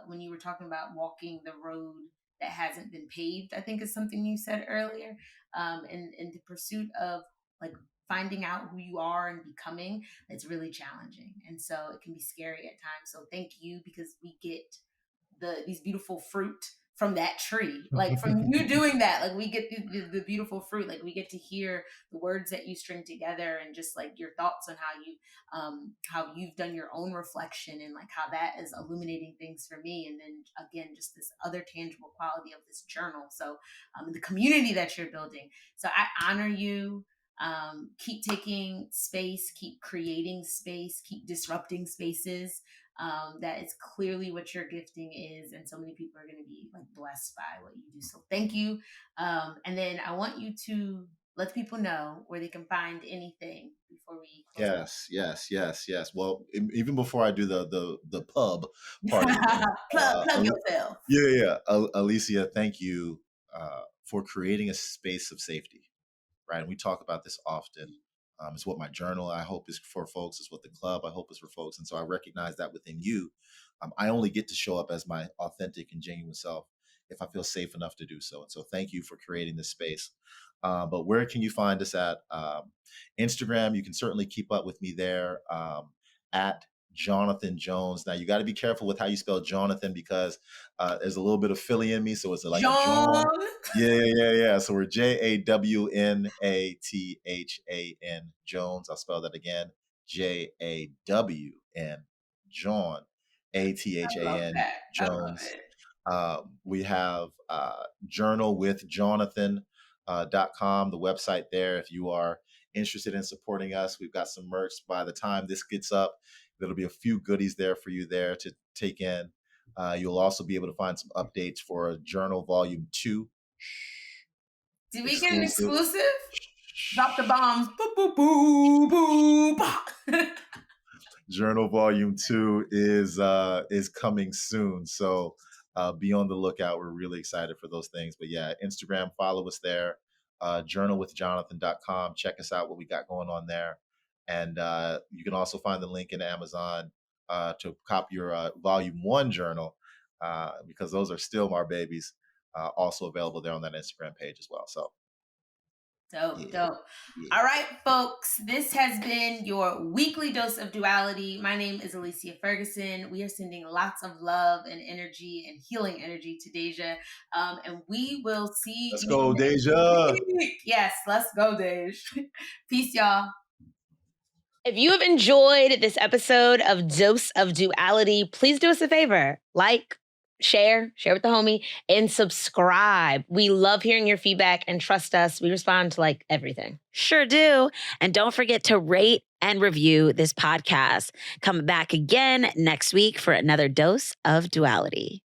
when you were talking about walking the road that hasn't been paved, I think is something you said earlier. In the pursuit of like finding out who you are and becoming, it's really challenging. And so it can be scary at times. So thank you, because we get these beautiful fruit from that tree. Like from you doing that, like we get the beautiful fruit. Like we get to hear the words that you string together, and just like your thoughts on how you've done your own reflection, and like how that is illuminating things for me. And then again, just this other tangible quality of this journal. So the community that you're building. So I honor you. Keep taking space, keep creating space, keep disrupting spaces. That is clearly what your gifting is, and so many people are going to be like blessed by what you do. So thank you. And then I want you to let people know where they can find anything before we close. Yes. Well, even before I do the pub part of things, plug yourself. Yeah. Alicia, thank you for creating a space of safety. Right, and we talk about this often. It's what my journal, I hope, is for folks. It's what the club, I hope, is for folks. And so I recognize that within you, I only get to show up as my authentic and genuine self if I feel safe enough to do so. And so thank you for creating this space. But where can you find us at? Instagram, you can certainly keep up with me there at Jonathan Jones. Now you got to be careful with how you spell Jonathan, because there's a little bit of Philly in me, so it's like John. Yeah. So we're JAWNATHAN Jones. I'll spell that again. JAWN John ATHAN Jones. We have Journal with Jonathan.com, the website there. If you are interested in supporting us, we've got some merch. By the time this gets up, there'll be a few goodies there for you there to take in. You'll also be able to find some updates for Journal Volume 2. Did we get an exclusive? Drop the bombs. Boop, boop, boop. Journal Volume 2 is coming soon. So be on the lookout. We're really excited for those things. But yeah, Instagram, follow us there. Journalwithjonathan.com. Check us out, what we got going on there. And you can also find the link in Amazon to copy your Volume 1 journal, because those are still my babies, also available there on that Instagram page as well. So dope. All right, folks, this has been your weekly dose of duality. My name is Alicia Ferguson. We are sending lots of love and energy and healing energy to Deja, and we will see Let's go, Deja. Yes, let's go, Deja. Peace, y'all. If you have enjoyed this episode of Dose of Duality, please do us a favor. Like, share with the homie, and subscribe. We love hearing your feedback, and trust us, we respond to like everything. Sure do. And don't forget to rate and review this podcast. Come back again next week for another Dose of Duality.